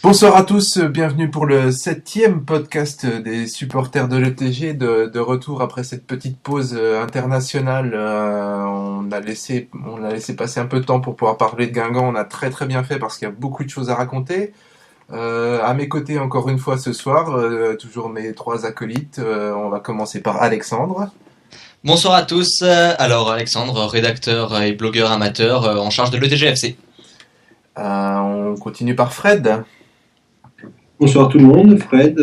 Bonsoir à tous, bienvenue pour le 7e podcast des supporters de l'ETG, de retour après cette petite pause internationale. On a laissé passer un peu de temps pour pouvoir parler de Guingamp. On a très très bien fait parce qu'il y a beaucoup de choses à raconter. À mes côtés encore une fois ce soir, toujours mes trois acolytes. On va commencer par Alexandre. Bonsoir à tous, alors Alexandre, rédacteur et blogueur amateur en charge de l'ETGFC. On continue par Fred. Bonsoir tout le monde, Fred,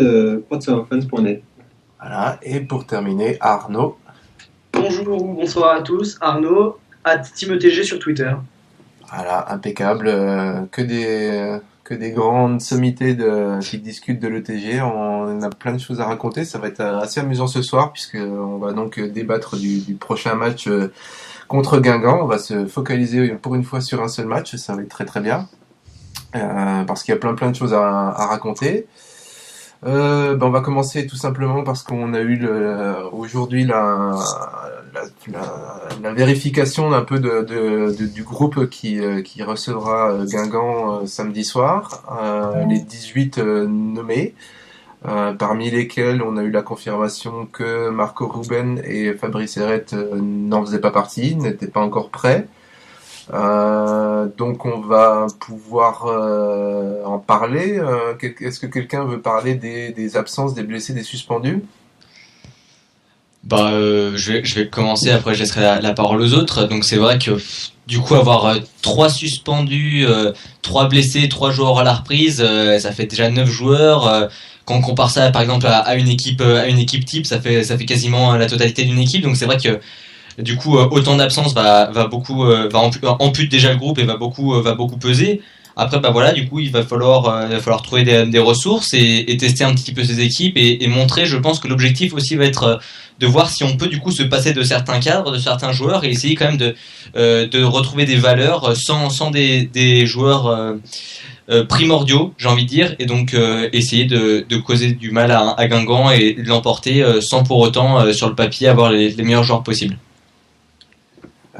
quotesavanfans.net. Voilà, et pour terminer, Arnaud. Bonjour ou bonsoir à tous, Arnaud, @TeamETG sur Twitter. Voilà, impeccable. Que des grandes sommités qui discutent de l'ETG. On a plein de choses à raconter. Ça va être assez amusant ce soir puisqu'on va donc débattre du prochain match contre Guingamp. On va se focaliser pour une fois sur un seul match. Ça va être très très bien. Parce qu'il y a plein de choses à raconter. On va commencer tout simplement parce qu'on a eu aujourd'hui la vérification un peu du groupe qui recevra Guingamp samedi soir, les 18 nommés, parmi lesquels on a eu la confirmation que Marco Ruben et Fabrice Erret n'en faisaient pas partie, n'étaient pas encore prêts. Donc on va pouvoir en parler. Est-ce que quelqu'un veut parler des absences, des blessés, des suspendus ? Je vais commencer, après je laisserai la parole aux autres. Donc c'est vrai que du coup avoir 3 suspendus, 3 blessés, 3 joueurs à la reprise, ça fait déjà 9 joueurs. Quand on compare ça par exemple à une équipe type, ça fait quasiment la totalité d'une équipe. Donc c'est vrai que du coup, autant d'absence va ampute déjà le groupe et va beaucoup peser. Après, du coup, il va falloir trouver des ressources et tester un petit peu ces équipes et montrer. Je pense que l'objectif aussi va être de voir si on peut du coup se passer de certains cadres, de certains joueurs et essayer quand même de retrouver des valeurs sans des joueurs primordiaux, j'ai envie de dire, et donc essayer de causer du mal à Guingamp et de l'emporter sans pour autant sur le papier avoir les meilleurs joueurs possibles.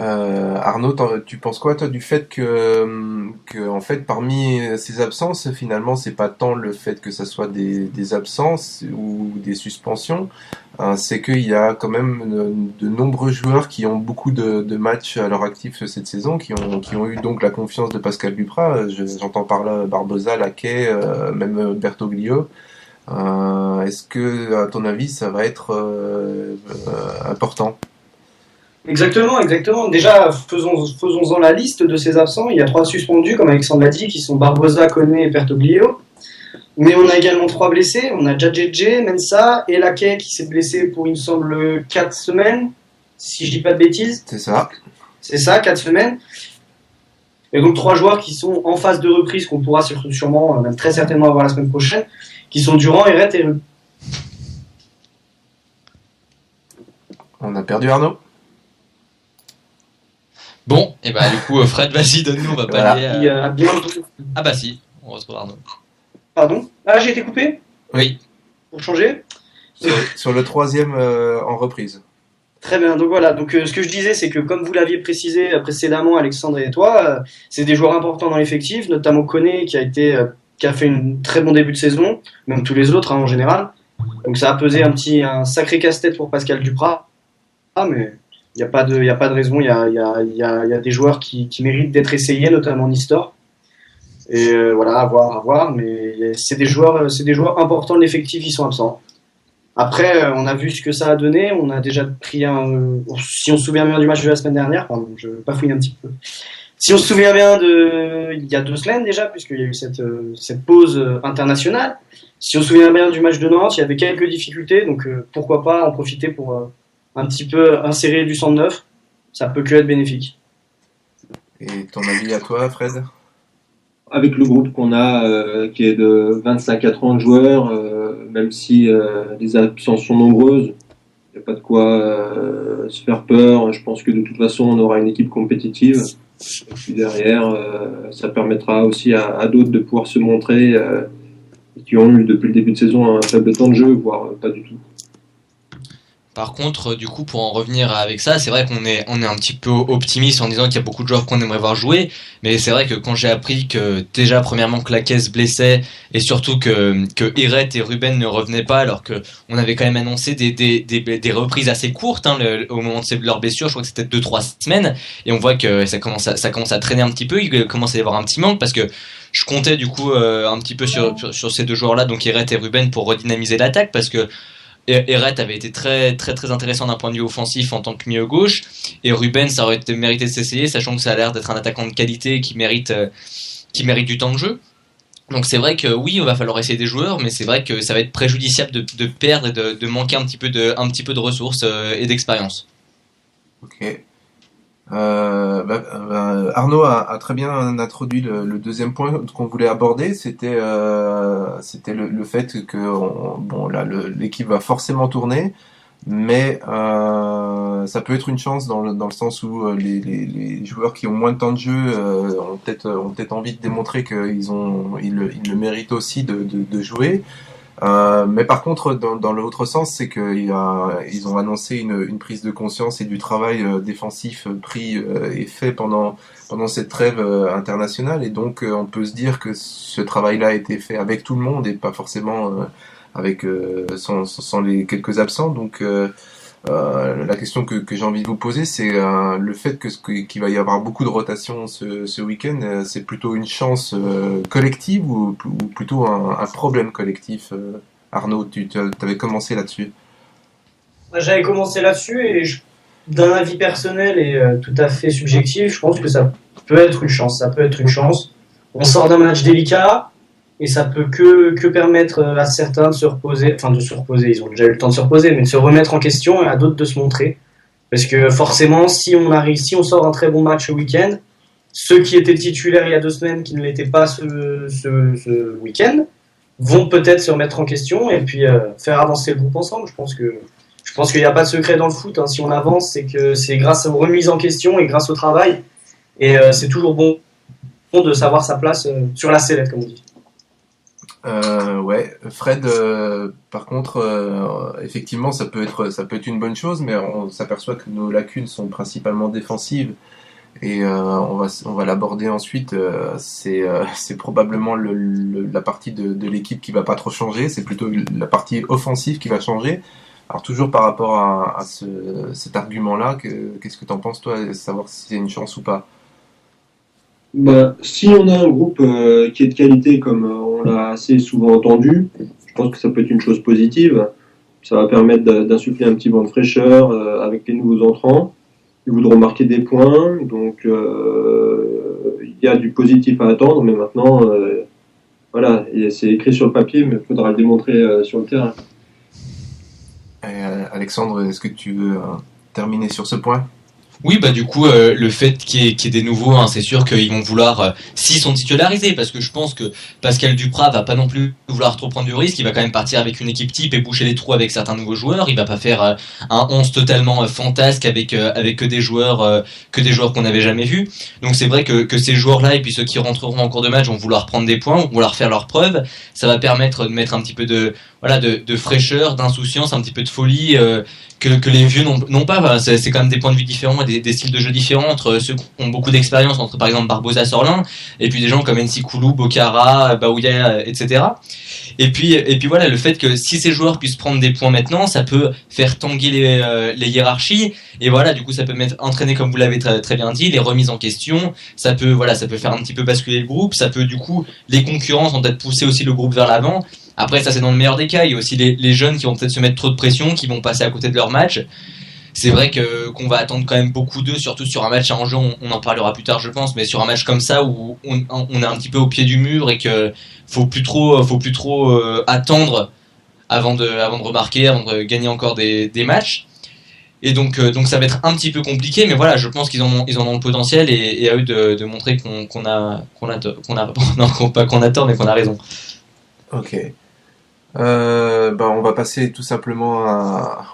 Arnaud, tu penses quoi toi du fait que en fait parmi ces absences finalement c'est pas tant le fait que ça soit des absences ou des suspensions, c'est qu'il y a quand même de nombreux joueurs qui ont beaucoup de matchs à leur actif cette saison, qui ont eu donc la confiance de Pascal Duprat. J'entends par là Barbosa, Laquet, même Bertoglio. Est-ce que à ton avis ça va être important? Exactement. Déjà, faisons-en la liste de ces absents. Il y a 3 suspendus, comme Alexandre l'a dit, qui sont Barbosa, Koné et Bertoglio. Mais on a également 3 blessés. On a Djadjedje, Mensah et Laquet qui s'est blessé pour, il me semble, 4 semaines, si je dis pas de bêtises. C'est ça. C'est ça, 4 semaines. Et donc 3 joueurs qui sont en phase de reprise, qu'on pourra sûrement, même très certainement avoir la semaine prochaine, qui sont Durand, Erret et Ruben. On a perdu Arnaud. Bon, et du coup, Fred, vas-y, donne-nous, on va pas aller. Ah bah si, on retrouve Arnaud. Pardon ? Ah, j'ai été coupé ? Oui. Pour changer ? Sur le 3e en reprise. Très bien, donc voilà. Donc ce que je disais, c'est que comme vous l'aviez précisé précédemment, Alexandre et toi, c'est des joueurs importants dans l'effectif, notamment Koné qui a fait un très bon début de saison, même tous les autres en général. Donc ça a pesé un sacré casse-tête pour Pascal Duprat. Mais il y a pas de raison. Il y a des joueurs qui méritent d'être essayés, notamment Nistor. Et voilà, à voir. Mais c'est des joueurs importants de l'effectif, ils sont absents. Après, on a vu ce que ça a donné. On a déjà pris si on se souvient bien du match de la semaine dernière, pardon, je bafouille un petit peu. Si on se souvient bien il y a 2 semaines déjà, puisqu'il y a eu cette pause internationale. Si on se souvient bien du match de Nantes, il y avait quelques difficultés, donc pourquoi pas en profiter pour un petit peu insérer du sang neuf. Ça peut que être bénéfique. Et ton avis à toi, Fred ? Avec le groupe qu'on a, qui est de 25 à 30 joueurs, même si les absences sont nombreuses, il n'y a pas de quoi se faire peur. Je pense que de toute façon, on aura une équipe compétitive. Et puis derrière, ça permettra aussi à d'autres de pouvoir se montrer, qui ont eu depuis le début de saison un faible temps de jeu, voire pas du tout. Par contre, du coup, pour en revenir avec ça, c'est vrai on est un petit peu optimiste en disant qu'il y a beaucoup de joueurs qu'on aimerait voir jouer, mais c'est vrai que quand j'ai appris que déjà premièrement que la caisse blessait et surtout que Iret et Ruben ne revenaient pas, alors que on avait quand même annoncé des reprises assez courtes au moment de leur blessure, je crois que c'était 2-3 semaines, et on voit que ça commence à traîner un petit peu, il commence à y avoir un petit manque parce que je comptais du coup un petit peu sur ces deux joueurs-là, donc Iret et Ruben, pour redynamiser l'attaque parce que Eret avait été très très très intéressant d'un point de vue offensif en tant que milieu gauche, et Ruben, ça aurait mérité de s'essayer, sachant que ça a l'air d'être un attaquant de qualité qui mérite du temps de jeu. Donc c'est vrai que oui, il va falloir essayer des joueurs, mais c'est vrai que ça va être préjudiciable de perdre et de manquer un petit peu de ressources et d'expérience. Ok. Arnaud a très bien introduit le deuxième point qu'on voulait aborder, c'était le fait que l'équipe va forcément tourner, mais ça peut être une chance dans le sens où les joueurs qui ont moins de temps de jeu ont peut-être envie de démontrer ils le méritent aussi de jouer. Mais par contre, dans l'autre sens, c'est qu'ils ont annoncé une prise de conscience et du travail défensif pris et fait pendant cette trêve internationale, et donc on peut se dire que ce travail-là a été fait avec tout le monde et pas forcément sans les quelques absents. Donc la question que j'ai envie de vous poser, c'est le fait qu'il va y avoir beaucoup de rotation ce week-end. C'est plutôt une chance collective ou plutôt un problème collectif? Arnaud, tu avais commencé là-dessus. J'avais commencé là-dessus et d'un avis personnel et tout à fait subjectif, je pense que ça peut être une chance. Ça peut être une chance. On sort d'un match délicat et ça peut que permettre à certains de se reposer, ils ont déjà eu le temps de se reposer, mais de se remettre en question et à d'autres de se montrer. Parce que forcément, si on sort un très bon match ce week-end, ceux qui étaient titulaires il y a 2 semaines, qui ne l'étaient pas ce week-end, vont peut-être se remettre en question et puis faire avancer le groupe ensemble. Je pense qu'il n'y a pas de secret dans le foot, hein. Si on avance, c'est que c'est grâce aux remises en question et grâce au travail. Et c'est toujours bon de savoir sa place sur la sellette, comme on dit. Ouais, Fred, par contre, effectivement, ça peut être une bonne chose, mais on s'aperçoit que nos lacunes sont principalement défensives, et on va l'aborder ensuite. C'est probablement la partie de l'équipe qui va pas trop changer, c'est plutôt la partie offensive qui va changer. Alors toujours par rapport à cet argument-là, qu'est-ce que t'en penses toi, savoir si c'est une chance ou pas? Si on a un groupe qui est de qualité, comme on l'a assez souvent entendu, je pense que ça peut être une chose positive. Ça va permettre d'insuffler un petit vent de fraîcheur avec les nouveaux entrants. Ils voudront marquer des points, donc il y a du positif à attendre, mais maintenant, voilà, c'est écrit sur le papier, mais il faudra le démontrer sur le terrain. Alexandre, est-ce que tu veux terminer sur ce point? Oui, bah du coup, le fait qu'il y ait des nouveaux, hein, c'est sûr qu'ils vont vouloir, s'ils sont titularisés, parce que je pense que Pascal Duprat va pas non plus vouloir trop prendre du risque, il va quand même partir avec une équipe type et boucher les trous avec certains nouveaux joueurs, il va pas faire un 11 totalement fantasque avec que des joueurs qu'on n'avait jamais vus. Donc c'est vrai que ces joueurs-là et puis ceux qui rentreront en cours de match vont vouloir prendre des points, vont vouloir faire leurs preuves. Ça va permettre de mettre un petit peu de fraîcheur, d'insouciance, un petit peu de folie. Que les vieux n'ont pas. Enfin, c'est quand même des points de vue différents et des styles de jeu différents entre ceux qui ont beaucoup d'expérience, entre par exemple Barbosa, Sorlin, et puis des gens comme Nsikulu, Bokara, Baouya, etc. Et puis voilà, le fait que si ces joueurs puissent prendre des points maintenant, ça peut faire tanguer les hiérarchies, et voilà, du coup ça peut entraîner, comme vous l'avez très bien dit, les remises en question, ça peut faire un petit peu basculer le groupe, ça peut du coup, les concurrences vont peut-être pousser aussi le groupe vers l'avant. Après, ça c'est dans le meilleur des cas. Il y a aussi les jeunes qui vont peut-être se mettre trop de pression, qui vont passer à côté de leur match. C'est vrai qu'on va attendre quand même beaucoup d'eux, surtout sur un match à enjeu. On en parlera plus tard, je pense, mais sur un match comme ça où on est un petit peu au pied du mur et que faut plus trop attendre avant de remarquer, avant de gagner encore des matchs. Et donc ça va être un petit peu compliqué, mais voilà, je pense qu'ils en ont le potentiel, et à eux de montrer qu'on a tort, mais qu'on a raison. Ok. On va passer tout simplement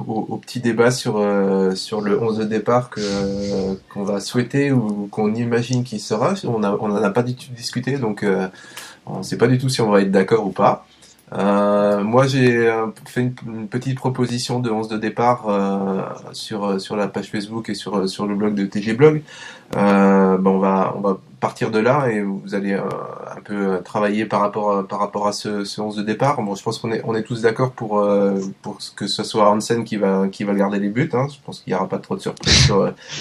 au petit débat sur le 11 de départ qu'on va souhaiter ou qu'on imagine qu'il sera. On en a pas du tout discuté, donc on ne sait pas du tout si on va être d'accord ou pas. Moi, j'ai fait une petite proposition de 11 de départ sur la page Facebook et sur le blog de TG Blog. On va partir de là et vous allez un peu travailler par rapport à ce 11 de départ. Bon, je pense qu'on est tous d'accord pour que ce soit Hansen qui va garder les buts. Hein. Je pense qu'il n'y aura pas trop de surprises,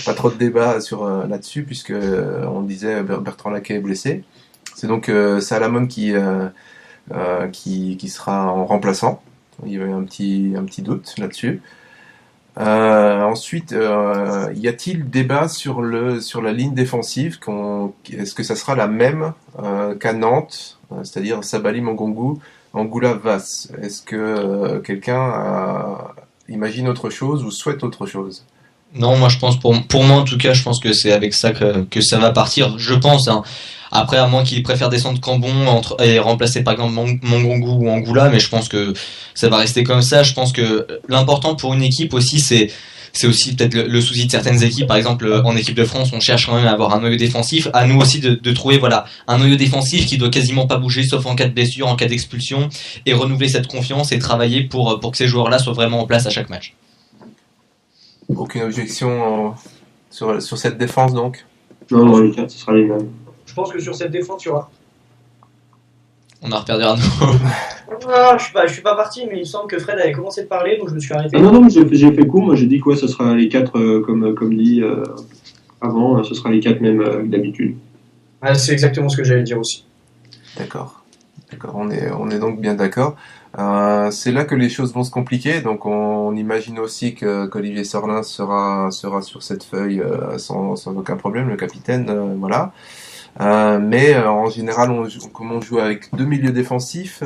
pas trop de débat là-dessus, puisque on disait Bertrand Laquet est blessé. C'est donc Salamone qui sera en remplaçant. Il y avait un petit doute là-dessus. Ensuite, y a-t-il débat sur la ligne défensive est-ce que ça sera la même qu'à Nantes, c'est-à-dire Sabali, Mongongu, Angoula, Vass? Est-ce que quelqu'un imagine autre chose ou souhaite autre chose? Non, moi je pense pour moi en tout cas, je pense que c'est avec ça que ça va partir. Je pense. Hein. Après, à moins qu'il préfère descendre Cambon et remplacer par exemple Mongongu ou Angoula, mais je pense que ça va rester comme ça. Je pense que l'important pour une équipe aussi, c'est aussi peut-être le souci de certaines équipes. Par exemple, en équipe de France, on cherche quand même à avoir un noyau défensif. À nous aussi de trouver voilà un noyau défensif qui doit quasiment pas bouger, sauf en cas de blessure, en cas d'expulsion, et renouveler cette confiance et travailler pour que ces joueurs-là soient vraiment en place à chaque match. Aucune objection sur cette défense donc? Non, les 4, ce sera les mêmes. Je pense que sur cette défense, il y aura. On a reperdu Arnaud. Ah, je suis pas parti, mais il me semble que Fred avait commencé de parler, donc je me suis arrêté. Ah non, mais j'ai fait court. Moi, j'ai dit que ce sera les 4, comme dit avant, ce sera les 4 mêmes que d'habitude. Ah, c'est exactement ce que j'allais dire aussi. D'accord. On est donc bien d'accord. C'est là que les choses vont se compliquer. Donc, on imagine aussi qu'Olivier Sorlin sera sur cette feuille sans aucun problème, le capitaine. Voilà. Mais en général, comme on joue avec deux milieux défensifs,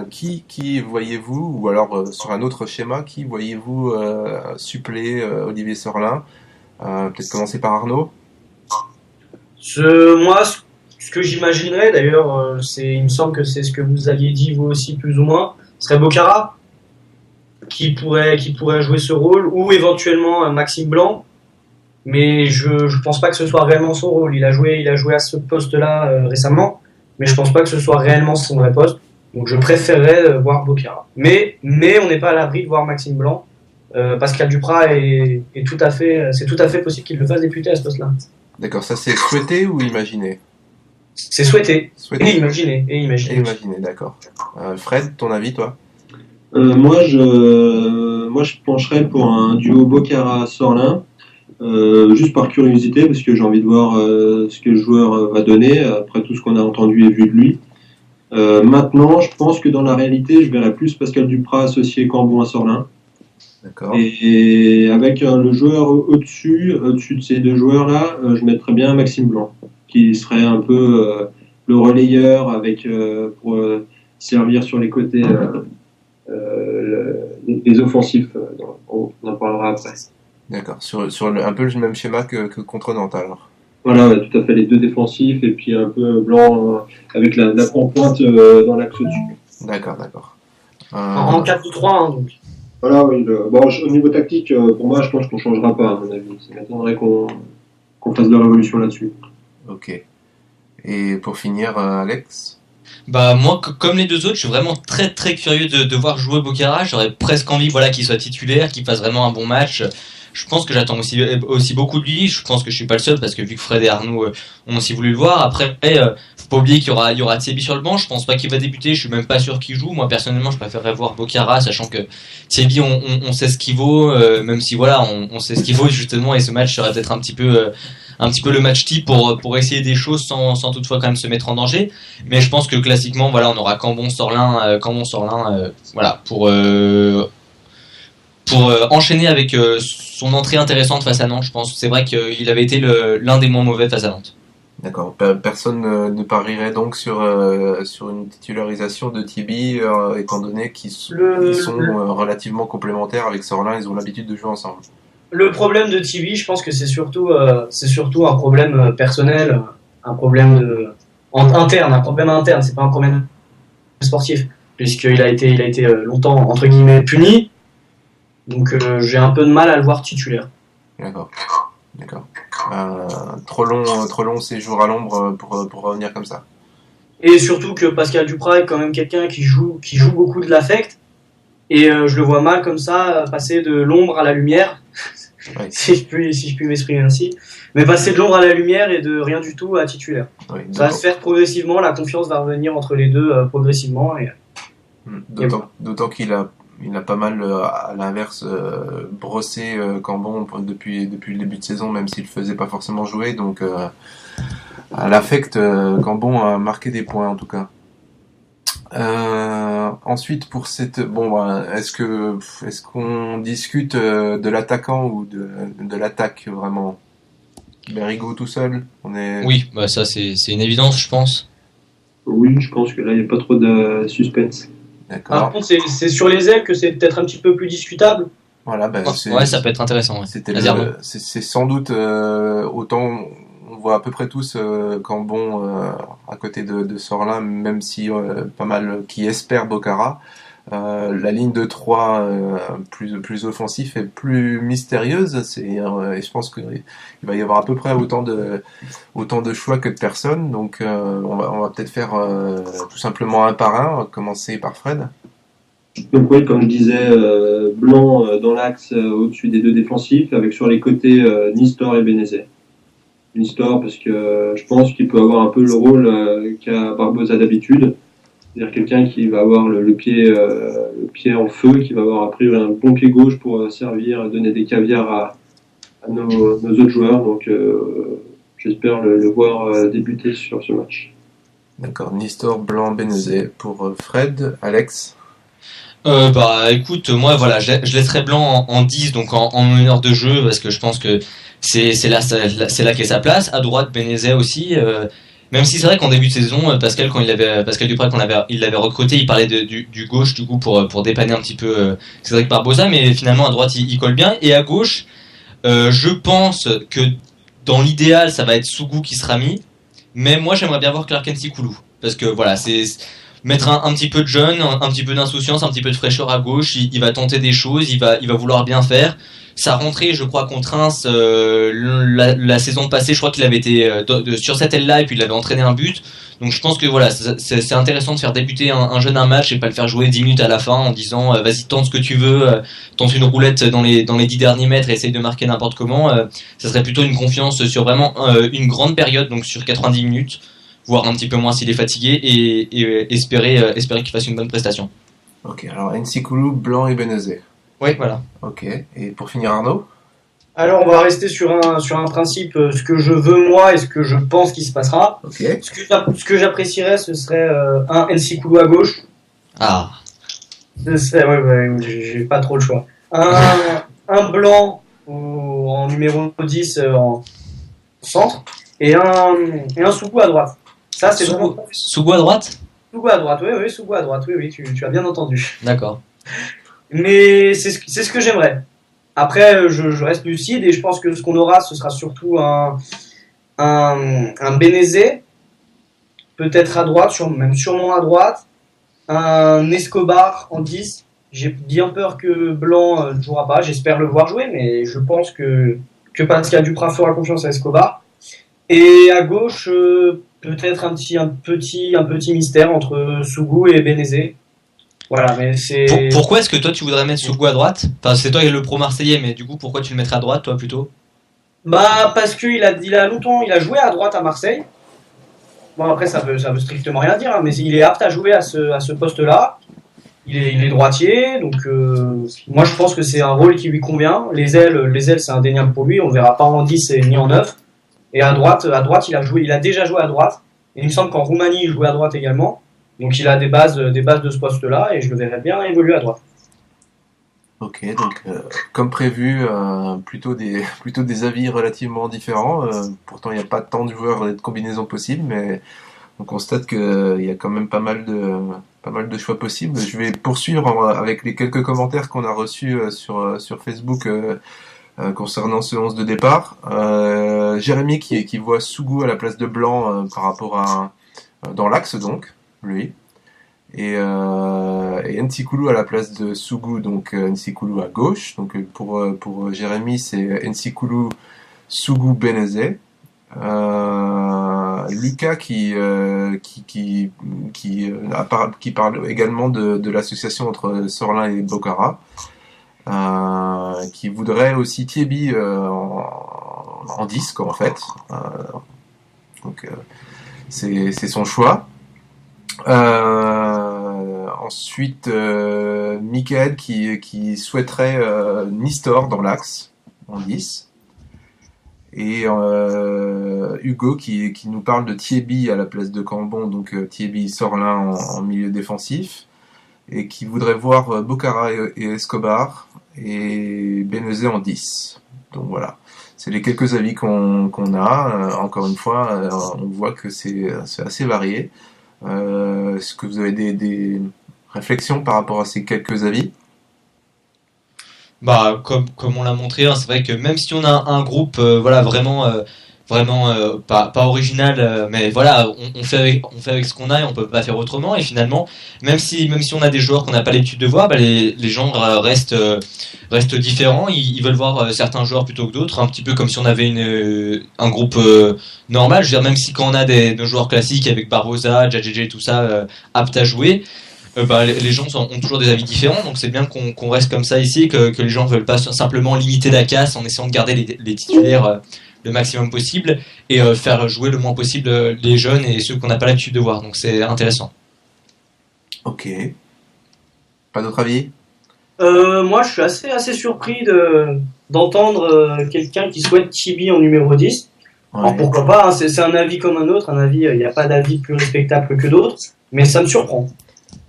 qui voyez-vous, ou alors sur un autre schéma, qui voyez-vous suppléer Olivier Sorlin? Peut-être commencer par Arnaud. Moi, ce que j'imaginerais, d'ailleurs, il me semble que c'est ce que vous aviez dit vous aussi plus ou moins, serait Bocara qui pourrait jouer ce rôle, ou éventuellement Maxime Blanc. Mais je pense pas que ce soit réellement son rôle. Il a joué à ce poste-là récemment, mais je pense pas que ce soit réellement son vrai poste. Donc je préférerais voir Bocara. Mais on n'est pas à l'abri de voir Maxime Blanc. Pascal Duprat c'est tout à fait possible qu'il le fasse députer à ce poste-là. D'accord, ça c'est souhaité ou imaginé? C'est souhaité. Et imaginé. Imaginé, d'accord. Fred, ton avis, toi? Moi, je pencherais pour un duo Bocara-Sorlin. Juste par curiosité, parce que j'ai envie de voir ce que le joueur va donner après tout ce qu'on a entendu et vu de lui. Maintenant, je pense que dans la réalité, je verrais plus Pascal Duprat associé Cambon à Sorlin. D'accord. Et avec le joueur au-dessus de ces deux joueurs-là, je mettrais bien Maxime Blanc, qui serait un peu le relayeur pour servir sur les côtés les offensifs. On en parlera après. D'accord, sur un peu le même schéma que contre Nantes alors. Voilà, ouais, tout à fait, les deux défensifs et puis un peu Blanc avec la pointe dans l'axe au-dessus. D'accord. En 4-3, hein, donc. Voilà, oui. Au niveau tactique, pour moi, je pense qu'on ne changera pas, à mon avis. Ça m'étonnerait qu'on fasse de la révolution là-dessus. Ok. Et pour finir, Alex? Bah moi, comme les deux autres, je suis vraiment très très curieux de voir jouer Bocara. J'aurais presque envie qu'il soit titulaire, qu'il fasse vraiment un bon match. Je pense que j'attends aussi beaucoup de lui. Je pense que je suis pas le seul parce que vu que Fred et Arnaud ont aussi voulu le voir. Après, faut pas oublier qu'il y aura Thierry sur le banc. Je pense pas qu'il va débuter. Je suis même pas sûr qu'il joue. Moi personnellement, je préférerais voir Bocara, sachant que Thierry, on sait ce qu'il vaut, même si on sait ce qu'il vaut justement. Et ce match serait peut-être un petit peu le match type pour essayer des choses sans toutefois quand même se mettre en danger. Mais je pense que classiquement, on aura Cambon Sorlin, pour enchaîner avec son entrée intéressante face à Nantes. Je pense c'est vrai qu'il avait été l'un des moins mauvais face à Nantes. D'accord. Personne ne parierait donc sur une titularisation de Tibi, étant donné qu'ils sont relativement complémentaires avec Sorlin. Ils ont l'habitude de jouer ensemble. Le problème de Tibi, je pense que c'est surtout un problème personnel, un problème interne, c'est pas un problème sportif, puisqu'il a été longtemps entre guillemets puni. Donc j'ai un peu de mal à le voir titulaire. D'accord. Trop long séjour à l'ombre pour revenir comme ça. Et surtout que Pascal Duprat est quand même quelqu'un qui joue beaucoup de l'affect. Et je le vois mal comme ça passer de l'ombre à la lumière, Oui. si je puis m'exprimer ainsi. Mais passer de l'ombre à la lumière et de rien du tout à titulaire. Oui, Ça va se faire progressivement, la confiance va revenir entre les deux progressivement. Et d'autant qu'il a pas mal, à l'inverse, brossé Cambon depuis le début de saison, même s'il ne faisait pas forcément jouer. Donc, à l'affect, Cambon a marqué des points en tout cas. Ensuite, pour est-ce qu'on discute de l'attaquant ou de l'attaque vraiment? Berigo tout seul, Oui, bah ça c'est une évidence, je pense. Oui, je pense que là, il n'y a pas trop de suspense. par d'accord. contre, c'est sur les ailes que c'est peut-être un petit peu plus discutable. Voilà, Ouais, ça peut être intéressant. Ouais. c'était Vas-y, Arnaud. c'est sans doute autant on voit à peu près tous Cambon à côté de Sorlin, même si pas mal qui espèrent Bocara. La ligne de 3 plus offensif et plus mystérieuse, et je pense qu'il va y avoir à peu près autant de choix que de personnes, donc on va peut-être faire tout simplement un par un, commencer par Fred. Donc oui, comme je disais, Blanc dans l'axe au-dessus des deux défensifs, avec sur les côtés Nistor et Bénézet. Nistor parce que je pense qu'il peut avoir un peu le rôle qu'a Barbosa d'habitude, c'est-à-dire quelqu'un qui va avoir le pied en feu, qui va avoir a priori un bon pied gauche pour servir, donner des caviars à nos autres joueurs. Donc j'espère le voir débuter sur ce match. D'accord, Nistor, Blanc, Benezet pour Fred. Alex. Bah écoute, moi voilà, je laisserai Blanc en 10, donc en meneur de jeu, parce que je pense que c'est là qu'est sa place. À droite, Benezet aussi. Même si c'est vrai qu'en début de saison, Pascal Duprat il l'avait recruté, il parlait du gauche du coup pour dépanner un petit peu Cédric Barbosa, mais finalement à droite il colle bien, et à gauche, je pense que dans l'idéal ça va être Sougou qui sera mis, mais moi j'aimerais bien voir Clark Nsikoulou, parce que voilà, c'est mettre un petit peu de jeune, un petit peu d'insouciance, un petit peu de fraîcheur à gauche, il va tenter des choses, il va vouloir bien faire. Sa rentrée, je crois, contre Reims, la saison passée, je crois qu'il avait été sur cette aile-là, et puis il avait entraîné un but. Donc je pense que voilà, c'est intéressant de faire débuter un jeune un match et pas le faire jouer 10 minutes à la fin en disant vas-y, tente ce que tu veux, tente une roulette dans les 10 derniers mètres et essaye de marquer n'importe comment. Ça serait plutôt une confiance sur vraiment une grande période, donc sur 90 minutes, voir un petit peu moins s'il est fatigué, et espérer qu'il fasse une bonne prestation. Ok, alors Nsikoulou, Blanc et Benezet. Oui, voilà. Ok, et pour finir Arnaud. Alors, on va rester sur un principe, ce que je veux moi et ce que je pense qui se passera. Ok. Ce que j'apprécierais, ce serait un Nsikoulou à gauche. Ah. Ce serait, ouais, j'ai pas trop le choix. Un Blanc en numéro 10 en centre, et un Sougou à droite. Ça, c'est vraiment... Sougou à droite? Sougou à droite, oui, Sougou à droite, oui, tu as bien entendu. D'accord. Mais c'est ce que j'aimerais. Après, je reste lucide, et je pense que ce qu'on aura, ce sera surtout un Benezet, peut-être à droite, même sûrement à droite, un Escobar en 10. J'ai bien peur que Blanc ne jouera pas, j'espère le voir jouer, mais je pense que Pascal Duprat fera confiance à Escobar. Et à gauche, peut-être un petit mystère entre Sougou et Benezet. Voilà, mais c'est... Pourquoi est-ce que toi tu voudrais mettre Sougou à droite? Enfin, c'est toi le pro marseillais, mais du coup pourquoi tu le mettrais à droite toi plutôt? Bah parce qu'il a longtemps, il a joué à droite à Marseille. Bon, après ça veut strictement rien dire, hein, mais il est apte à jouer à ce poste-là. Il est droitier, donc moi je pense que c'est un rôle qui lui convient. Les ailes c'est indéniable pour lui, on verra pas en 10 ni en 9. Et à droite il a déjà joué à droite. Et il me semble qu'en Roumanie il jouait à droite également. Donc il a des bases de ce poste-là, et je le verrais bien évoluer à droite. Ok, donc comme prévu, plutôt des avis relativement différents. Pourtant, il n'y a pas tant de joueurs et de combinaisons possibles, mais on constate qu'il y a quand même pas mal de choix possibles. Je vais poursuivre avec les quelques commentaires qu'on a reçus sur Facebook concernant ce 11 de départ. Jérémy qui voit Sougou à la place de Blanc par rapport à dans l'axe donc, lui. Et Nsikoulou à la place de Sougou, donc Nsikoulou à gauche. Donc pour Jérémy, c'est Nsikoulou, Sougou, Benezet. Lucas qui parle également de l'association entre Sorlin et Bocara, qui voudrait aussi Thiebi en disque en fait. Donc c'est son choix. Ensuite, Michael qui souhaiterait Nistor dans l'axe en 10. Et Hugo qui nous parle de Thiebi à la place de Cambon, donc Thiebi Sorlin en milieu défensif, et qui voudrait voir Bocara et Escobar et Benezet en 10. Donc voilà, c'est les quelques avis qu'on a. Encore une fois, on voit que c'est assez varié. Est-ce que vous avez des réflexions par rapport à ces quelques avis? Bah, comme on l'a montré, hein, c'est vrai que même si on a un groupe voilà vraiment pas original, mais voilà, on fait avec ce qu'on a et on peut pas faire autrement. Et finalement, même si on a des joueurs qu'on n'a pas l'habitude de voir, bah les gens restent différents. Ils veulent voir certains joueurs plutôt que d'autres, un petit peu comme si on avait un groupe normal. Je veux dire, même si quand on a nos joueurs classiques avec Barbosa, JJJ, tout ça aptes à jouer. Bah, les gens ont toujours des avis différents, donc c'est bien qu'on reste comme ça ici, que les gens veulent pas simplement limiter la casse en essayant de garder les titulaires le maximum possible et faire jouer le moins possible les jeunes et ceux qu'on n'a pas l'habitude de voir, donc c'est intéressant. Ok. Pas d'autre avis? Moi, je suis assez surpris d'entendre quelqu'un qui souhaite Chibi en numéro 10. Ouais. Alors pourquoi pas, hein, c'est un avis comme un autre, un avis, il n'y a pas d'avis plus respectable que d'autres, mais ça me surprend.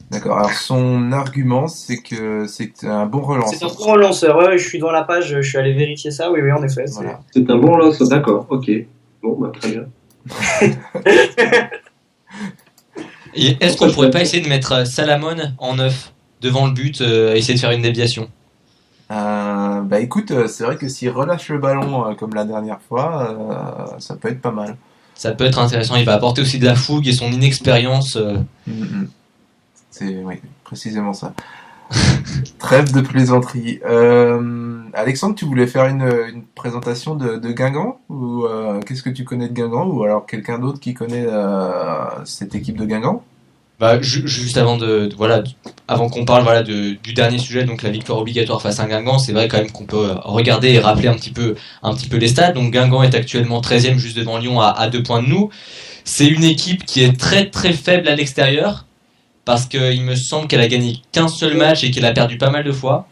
D'accord, alors son argument c'est que c'est un bon relanceur. C'est un bon relanceur, ouais, je suis dans la page, je suis allé vérifier ça, oui, en effet. Voilà. C'est un bon relanceur, d'accord, ok. Bon, bah très bien. Et est-ce qu'on pourrait pas essayer de mettre Salamon en 9 devant le but, essayer de faire une déviation? Bah écoute, c'est vrai que s'il relâche le ballon comme la dernière fois, ça peut être pas mal. Ça peut être intéressant, il va apporter aussi de la fougue et son inexpérience. C'est oui, précisément ça. Trêve de plaisanterie. Alexandre, tu voulais faire une présentation de Guingamp ou qu'est-ce que tu connais de Guingamp ou alors quelqu'un d'autre qui connaît cette équipe de Guingamp? Bah, juste avant qu'on parle du dernier sujet, donc la victoire obligatoire face à Guingamp, c'est vrai quand même qu'on peut regarder et rappeler un petit peu les stats. Donc Guingamp est actuellement 13e juste devant Lyon à 2 points de nous. C'est une équipe qui est très très faible à l'extérieur parce qu'il me semble qu'elle a gagné qu'un seul match et qu'elle a perdu pas mal de fois.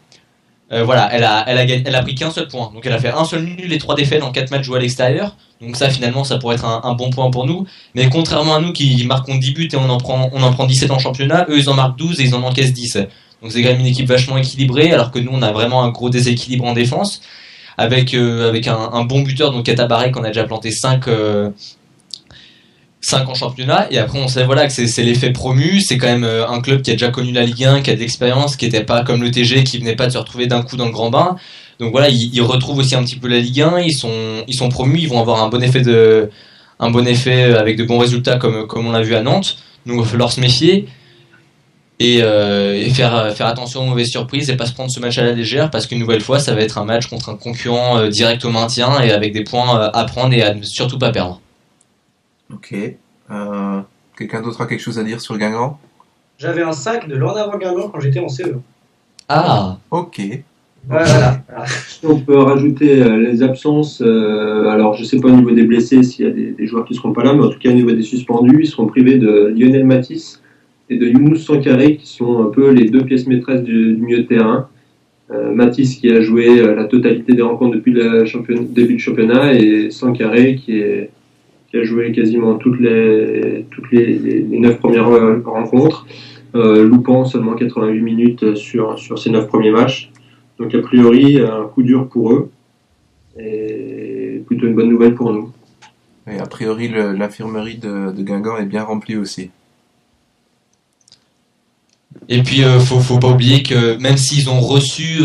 Elle a pris qu'un seul point. Donc elle a fait un seul nul et 3 défaites en 4 matchs joués à l'extérieur. Donc ça finalement ça pourrait être un bon point pour nous. Mais contrairement à nous qui marquons 10 buts et on en prend 17 en championnat, eux ils en marquent 12 et ils en encaissent 10. Donc c'est quand même une équipe vachement équilibrée alors que nous on a vraiment un gros déséquilibre en défense. Avec un bon buteur, donc Katabarek qu'on a déjà planté 5 en championnat, et après on sait que c'est l'effet promu, c'est quand même un club qui a déjà connu la Ligue 1, qui a de l'expérience, qui était pas comme le TG qui venait pas de se retrouver d'un coup dans le grand bain. Donc voilà, ils retrouvent aussi un petit peu la Ligue 1, ils sont promus, ils vont avoir un bon effet avec de bons résultats comme on l'a vu à Nantes. Donc il va falloir se méfier et faire attention aux mauvaises surprises et pas se prendre ce match à la légère parce qu'une nouvelle fois ça va être un match contre un concurrent direct au maintien et avec des points à prendre et à ne surtout pas perdre. Ok. Quelqu'un d'autre a quelque chose à dire sur Guingamp? J'avais un sac de l'an avant Guingamp quand j'étais en CE. Ah. Ok. Voilà. On peut rajouter les absences. Alors, je ne sais pas au niveau des blessés s'il y a des joueurs qui ne seront pas là, mais en tout cas au niveau des suspendus, ils seront privés de Lionel Matisse et de Younous Sankaré, qui sont un peu les deux pièces maîtresses du milieu de terrain. Matisse qui a joué la totalité des rencontres depuis le début du championnat et Sankaré qui a joué quasiment toutes les 9 premières rencontres, loupant seulement 88 minutes sur ces 9 premiers matchs. Donc a priori, un coup dur pour eux, et plutôt une bonne nouvelle pour nous. Et a priori, l'infirmerie de Guingamp est bien remplie aussi. Et puis faut pas oublier que même s'ils ont reçu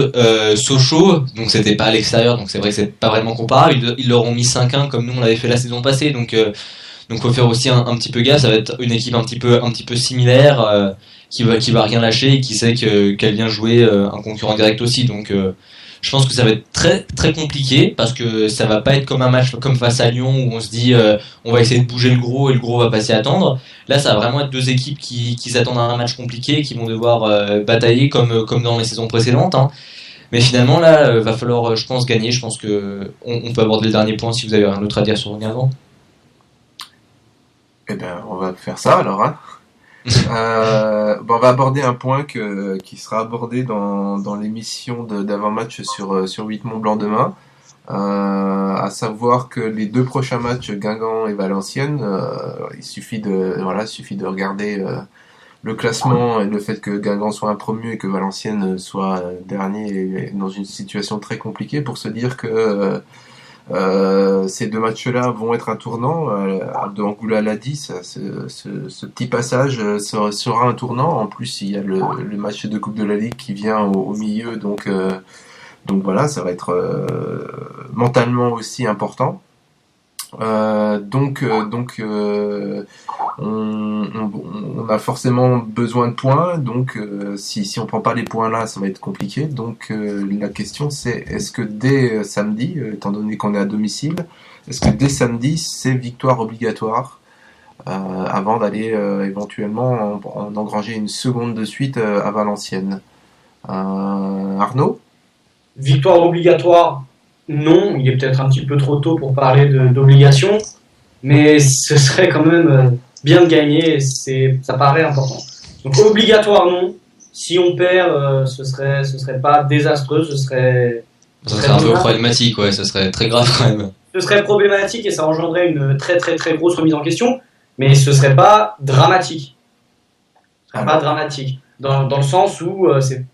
Sochaux, donc c'était pas à l'extérieur, donc c'est vrai que c'est pas vraiment comparable, ils leur ont mis 5-1 comme nous on l'avait fait la saison passée, donc faut faire aussi un petit peu gaffe. Ça va être une équipe un petit peu similaire qui va rien lâcher et qui sait qu'elle vient jouer un concurrent direct aussi, donc Je pense que ça va être très très compliqué parce que ça va pas être comme un match comme face à Lyon où on se dit on va essayer de bouger le gros et le gros va passer à attendre. Là, ça va vraiment être deux équipes qui s'attendent à un match compliqué et qui vont devoir batailler comme dans les saisons précédentes. Hein. Mais finalement, là, va falloir, je pense, gagner. Je pense que on peut aborder le dernier point si vous avez rien d'autre à dire sur Guingamp. Eh ben, on va faire ça alors. Hein. On va aborder un point qui sera abordé dans l'émission d'avant-match sur 8 Mont-Blanc demain. À savoir que les 2 prochains matchs, Guingamp et Valenciennes, il suffit de regarder le classement et le fait que Guingamp soit un promu et que Valenciennes soit dernier et dans une situation très compliquée pour se dire que ces 2 matchs-là vont être un tournant. De Angoula l'a dit, ce petit passage sera un tournant. En plus, il y a le match de Coupe de la Ligue qui vient au milieu, donc voilà, ça va être mentalement aussi important. On a forcément besoin de points, donc si on prend pas les points là, ça va être compliqué. Donc la question c'est, est-ce que dès samedi, étant donné qu'on est à domicile, est-ce que dès samedi c'est victoire obligatoire avant d'aller éventuellement en engranger une seconde de suite à Valenciennes? Arnaud? Victoire obligatoire, non, il est peut-être un petit peu trop tôt pour parler d'obligation, mais ce serait quand même bien de gagner, ça paraît important. Donc obligatoire, non. Si on perd, ce serait pas désastreux, ce serait un peu problématique, ouais, ce serait très grave quand même. Ce serait problématique et ça engendrerait une très très très grosse remise en question, mais ce serait pas dramatique. Ce serait pas dramatique. Dans le sens où c'est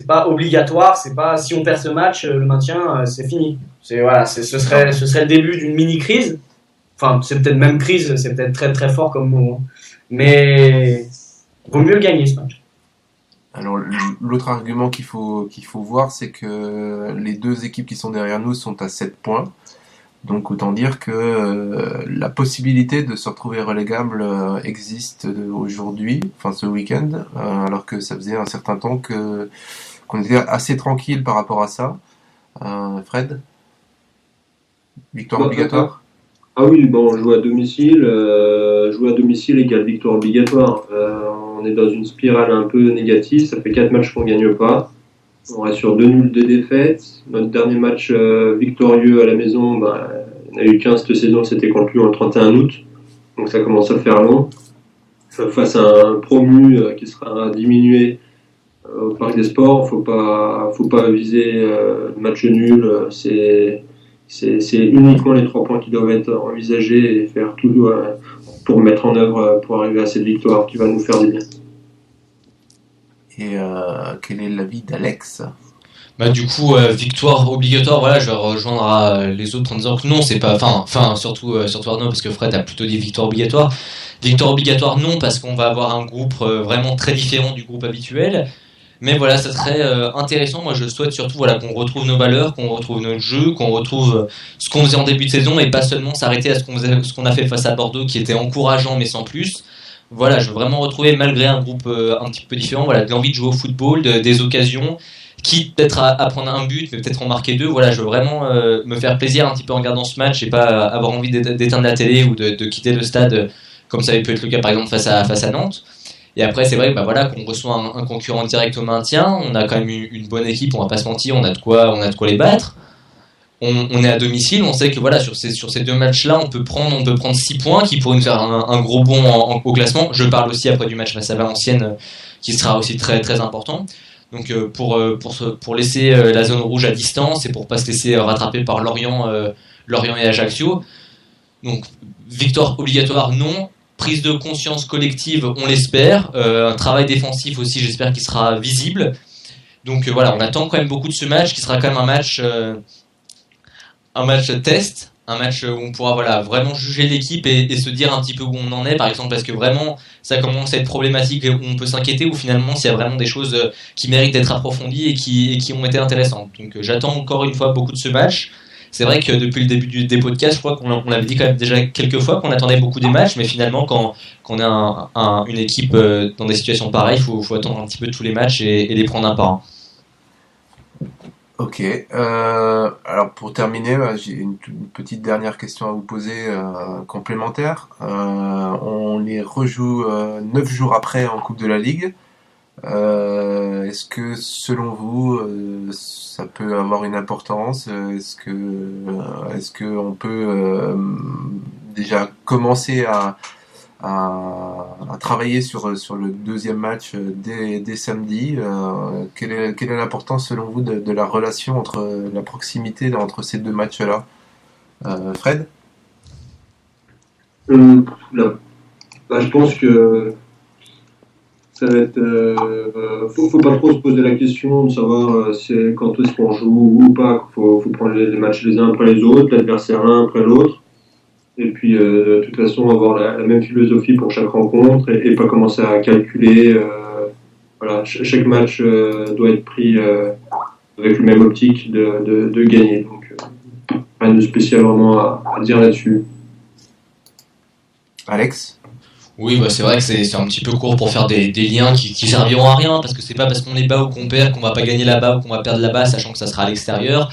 pas obligatoire, c'est pas si on perd ce match, le maintien c'est fini. Ce serait le début d'une mini crise. Enfin, c'est peut-être même crise, c'est peut-être très très fort comme mot. Hein. Mais vaut mieux gagner ce match. Alors l'autre argument qu'il faut voir, c'est que les 2 équipes qui sont derrière nous sont à 7 points. Donc autant dire que la possibilité de se retrouver relégable existe aujourd'hui, enfin ce week-end, alors que ça faisait un certain temps qu'on était assez tranquille par rapport à ça. Fred, victoire obligatoire? Ah oui, bon, jouer à domicile égale victoire obligatoire. On est dans une spirale un peu négative, ça fait 4 matchs qu'on gagne pas. On reste sur 2 nuls, 2 défaites. Notre dernier match victorieux à la maison, il n'y en a eu qu'un cette saison, c'était contre Lyon le 31 août. Donc ça commence à faire long. Face à un promu qui sera diminué au Parc des Sports, faut pas viser le match nul. C'est uniquement les 3 points qui doivent être envisagés et faire tout pour mettre en œuvre pour arriver à cette victoire qui va nous faire du bien. Et quel est l'avis d'Alex? Du coup, victoire obligatoire, voilà, je vais rejoindre les autres en disant que non, c'est pas, surtout Arnaud, parce que Fred a plutôt dit victoire obligatoire. Victoire obligatoire, non, parce qu'on va avoir un groupe vraiment très différent du groupe habituel. Mais voilà, ça serait intéressant. Moi, je souhaite surtout qu'on retrouve nos valeurs, qu'on retrouve notre jeu, qu'on retrouve ce qu'on faisait en début de saison et pas seulement s'arrêter à ce qu'on a fait face à Bordeaux, qui était encourageant mais sans plus. Voilà, je veux vraiment retrouver, malgré un groupe un petit peu différent, de l'envie de jouer au football, des occasions, quitte peut-être à prendre un but, mais peut-être en marquer 2. Voilà, je veux vraiment me faire plaisir un petit peu en regardant ce match et pas avoir envie d'éteindre la télé ou de quitter le stade, comme ça peut être le cas par exemple face à Nantes. Et après, c'est vrai qu'on reçoit un concurrent direct au maintien. On a quand même une bonne équipe, on va pas se mentir, on a de quoi les battre. On est à domicile, on sait que sur ces 2 matchs-là, on peut prendre 6 points qui pourraient nous faire un gros bond au classement. Je parle aussi après du match face à Valenciennes qui sera aussi très très important. Donc pour laisser la zone rouge à distance et pour pas se laisser rattraper par Lorient et Ajaccio. Donc victoire obligatoire, non. Prise de conscience collective, on l'espère. Un travail défensif aussi, j'espère qu'il sera visible. Donc on attend quand même beaucoup de ce match, qui sera quand même un match test, un match où on pourra vraiment juger l'équipe et se dire un petit peu où on en est, par exemple, parce que vraiment ça commence à être problématique et où on peut s'inquiéter, ou finalement s'il y a vraiment des choses qui méritent d'être approfondies et qui ont été intéressantes. Donc j'attends encore une fois beaucoup de ce match. C'est vrai que depuis le début des podcasts, je crois qu'on l'avait dit quand même déjà quelques fois qu'on attendait beaucoup des matchs, mais finalement quand on a une équipe dans des situations pareilles, il faut attendre un petit peu tous les matchs et les prendre un par un. Ok. Alors pour terminer, j'ai une petite dernière question à vous poser complémentaire. On les rejoue 9 jours après en Coupe de la Ligue. Est-ce que selon vous, ça peut avoir une importance? Est-ce que on peut déjà commencer à travailler sur le deuxième match dès samedi? Quelle est l'importance selon vous de la relation entre la proximité entre ces deux matchs-là? Fred? Là, je pense que ça va être. Faut pas trop se poser la question de savoir quand est-ce qu'on joue ou pas. Faut prendre les matchs les uns après les autres, l'adversaire l'un après l'autre. Et puis, de toute façon, avoir la même philosophie pour chaque rencontre et pas commencer à calculer. Voilà, chaque match doit être pris avec le même optique de gagner. Donc, rien de spécial vraiment à dire là-dessus. Alex? Oui, bah c'est vrai que c'est un petit peu court pour faire des liens qui serviront à rien, parce que c'est pas parce qu'on les bat ou qu'on perd qu'on va pas gagner là-bas ou qu'on va perdre là-bas, sachant que ça sera à l'extérieur.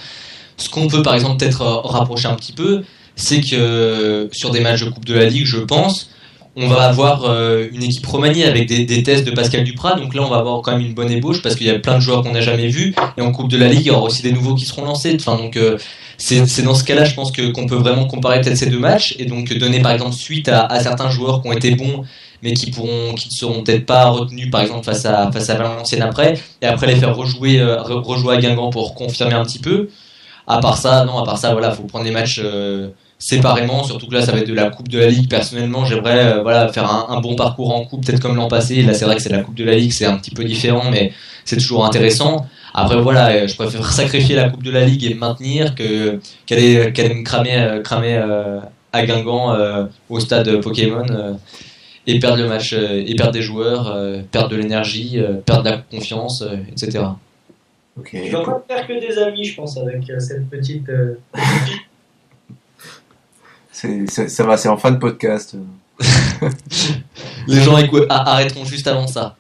Ce qu'on peut par exemple peut-être rapprocher un petit peu, c'est que sur des matchs de Coupe de la Ligue, je pense, on va avoir une équipe remaniée avec des tests de Pascal Duprat, donc là on va avoir quand même une bonne ébauche, parce qu'il y a plein de joueurs qu'on n'a jamais vus, et en Coupe de la Ligue, il y aura aussi des nouveaux qui seront lancés, enfin donc c'est dans ce cas-là, je pense qu'on peut vraiment comparer peut-être ces deux matchs, et donc donner par exemple suite à certains joueurs qui ont été bons, mais qui ne seront peut-être pas retenus par exemple face à Valenciennes après, et après les faire rejouer à Guingamp pour confirmer un petit peu. À part ça, voilà, faut prendre les matchs séparément, surtout que là ça va être de la Coupe de la Ligue. Personnellement, j'aimerais faire un bon parcours en Coupe, peut-être comme l'an passé. Là c'est vrai que c'est la Coupe de la Ligue, c'est un petit peu différent, mais c'est toujours intéressant. Après voilà, je préfère sacrifier la Coupe de la Ligue et me maintenir qu'aller me cramer à Guingamp au stade Pokémon et perdre le match et perdre des joueurs, perdre de l'énergie, perdre de la confiance, etc. Ok. Tu vas pas faire que des amis, je pense, avec cette petite. Ça va, c'est en fin de podcast. Les gens arrêteront juste avant ça.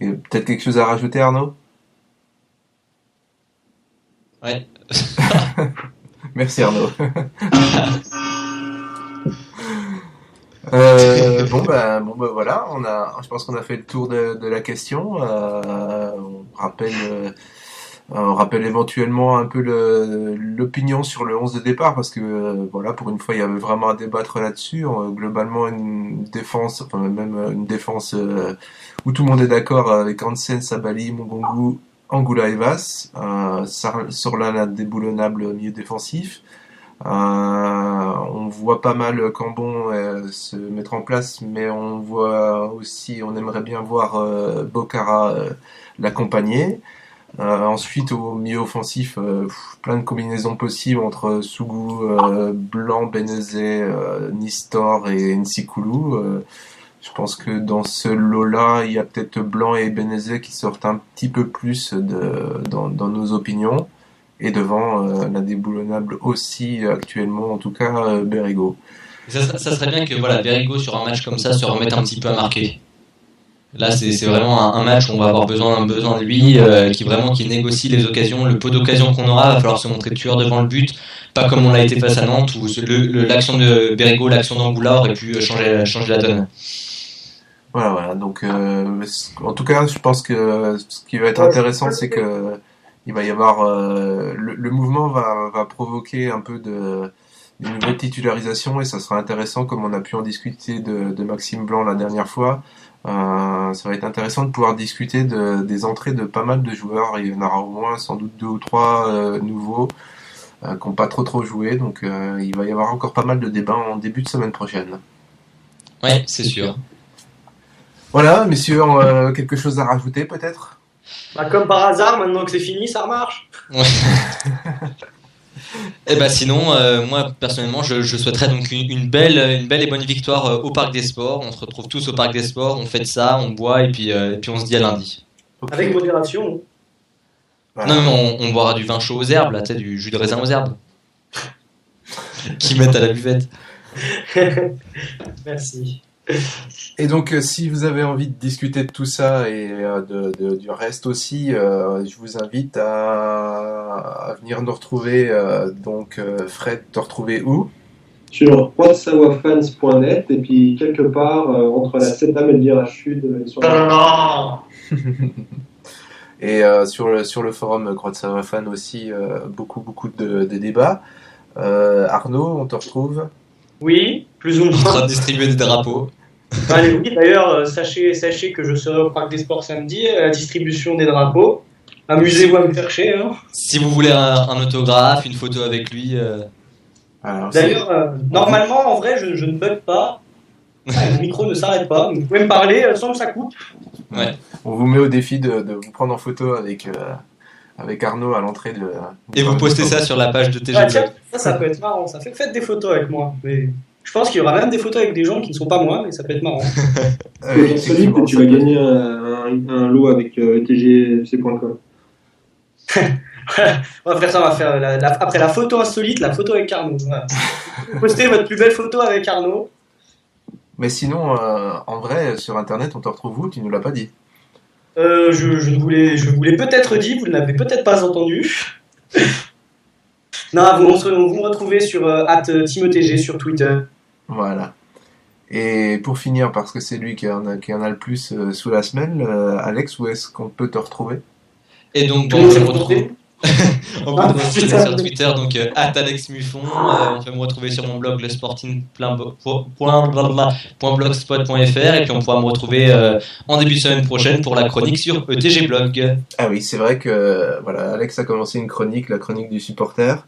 Et peut-être quelque chose à rajouter, Arnaud? Ouais. Merci Arnaud. Bon bah voilà, je pense qu'on a fait le tour de la question. On rappelle éventuellement un peu l'opinion sur le 11 de départ, parce que voilà, pour une fois il y avait vraiment à débattre là-dessus. Globalement une défense, enfin même une défense où tout le monde est d'accord avec Hansen, Sabali, Mongongu, Angoula et Vass. Sorlan a déboulonnable au milieu défensif. On voit pas mal Cambon se mettre en place, mais on voit aussi, on aimerait bien voir Bocara l'accompagner. Ensuite, au milieu offensif, plein de combinaisons possibles entre Sougou, Blanc, Benezet, Nistor et Nsikulu. Je pense que dans ce lot-là, il y a peut-être Blanc et Benezet qui sortent un petit peu plus dans nos opinions. Et devant, la déboulonnable aussi actuellement, en tout cas, Berrigo. Ça serait bien que Berrigo sur un match comme ça se remette un petit peu à marquer. Là, c'est vraiment un match où on va avoir besoin de lui, qui négocie les occasions, le peu d'occasions qu'on aura, va falloir se montrer tueur devant le but, pas comme on l'a été face à Nantes, où l'action de Berrigo, l'action d'Angoula aurait pu changer la donne. Voilà. Donc, en tout cas, je pense que ce qui va être intéressant, c'est que il va y avoir le mouvement va provoquer un peu de nouvelles titularisations, et ça sera intéressant, comme on a pu en discuter de Maxime Blanc la dernière fois. Ça va être intéressant de pouvoir discuter des entrées de pas mal de joueurs. Il y en aura au moins sans doute 2 ou 3 nouveaux qui n'ont pas trop joué, donc il va y avoir encore pas mal de débats en début de semaine prochaine. Ouais, c'est sûr. Voilà, messieurs, quelque chose à rajouter peut-être? Comme par hasard, maintenant que c'est fini, ça remarche. Ouais. Et sinon, moi personnellement, je souhaiterais donc une belle et bonne victoire au Parc des Sports. On se retrouve tous au Parc des Sports, on fête ça, on boit et puis on se dit à lundi. Okay. Avec modération. Voilà. Non, mais on boira du vin chaud aux herbes, là, tu sais, du jus de raisin aux herbes. Qui mettent à la buvette. Merci. Et donc, si vous avez envie de discuter de tout ça et du reste aussi, je vous invite à venir nous retrouver. Fred, te retrouver où? Sur quadsawafans.net et puis quelque part entre la Seddam et le Virage Sud sur la... Et sur le forum Croix de Savafan aussi, beaucoup de débats. Arnaud, on te retrouve? Oui, plus ou En train moins. de distribuer des drapeaux. Allez, oui, d'ailleurs, sachez que je serai au Parc des Sports samedi à la distribution des drapeaux. Amusez-vous à me chercher. Hein. Si vous voulez un autographe, une photo avec lui, Alors, D'ailleurs, normalement, en vrai, je ne bug pas. Le micro ne s'arrête pas. Vous pouvez me parler sans que ça coupe. on vous met au défi de vous prendre en photo avec Arnaud à l'entrée de. et vous postez ça sur la page de TG Ah, Blog. tiens, ça peut être marrant. Ça fait faites des photos avec moi. Mais je pense qu'il y aura même des photos avec des gens qui ne sont pas moi, mais ça peut être marrant. J'en suis sûr que tu vas gagner un lot avec tgfc.com. On va faire ça, on va faire après la photo insolite, la photo avec Arnaud. Voilà. Vous postez votre plus belle photo avec Arnaud. Mais sinon, en vrai, sur Internet, on te retrouve où? Tu nous l'as pas dit. Je vous l'ai peut-être dit, vous ne l'avez peut-être pas entendu. Non, vous me retrouvez sur @timotg sur Twitter. Voilà. Et pour finir, parce que c'est lui qui en a le plus sous la semelle, Alex, où est-ce qu'on peut te retrouver? Et donc, Comment on c'est peut me retrouvé retrouver on peut me retrouver sur Twitter, donc @AlexMuffon. On peut me retrouver sur mon blog lesporting.blogspot.fr et puis on pourra me retrouver en début de semaine prochaine pour la chronique sur ETG Blog. Ah oui, c'est vrai que voilà, Alex a commencé une chronique, la chronique du supporter.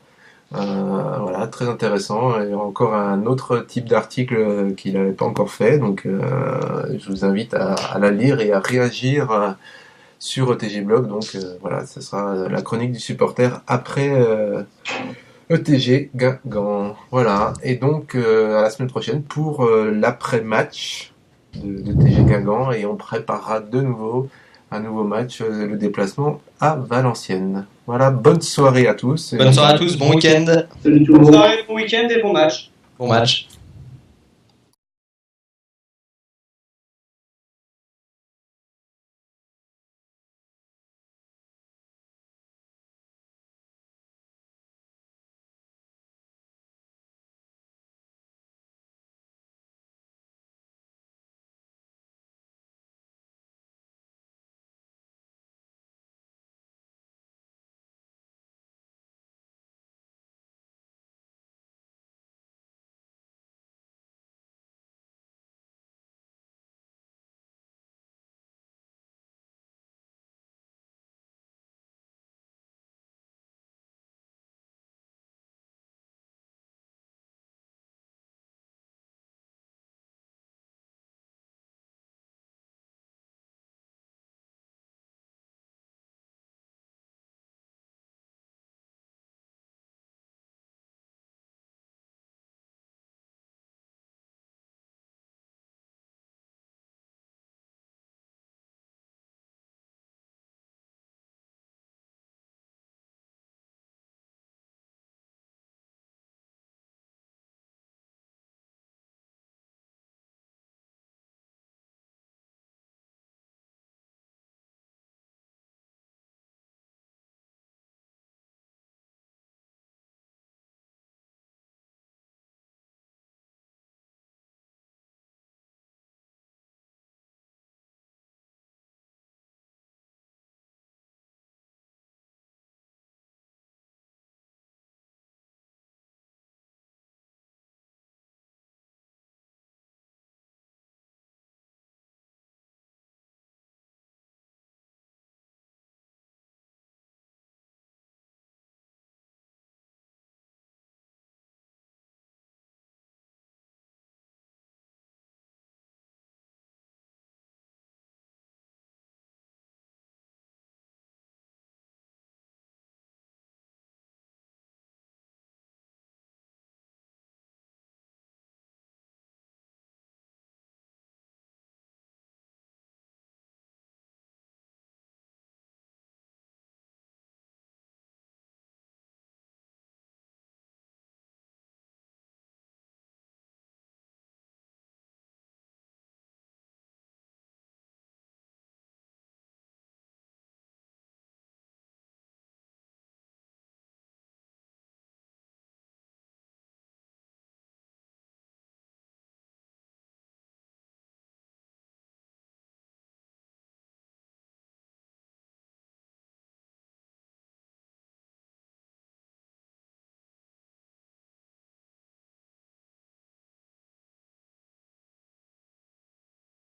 Voilà, très intéressant. Et encore un autre type d'article qu'il n'avait pas encore fait. Donc, je vous invite à la lire et à réagir sur ETG Blog. Donc, voilà, ce sera la chronique du supporter après ETG Guingamp. Voilà. Et donc, à la semaine prochaine pour l'après-match de TG Guingamp. Et on préparera de nouveau un nouveau match, le déplacement à Valenciennes. Voilà, bonne soirée à tous. Bonne soirée à tous, bon week-end. Salut tout le Bonne monde. soirée, bon week-end et bon match. Bon match.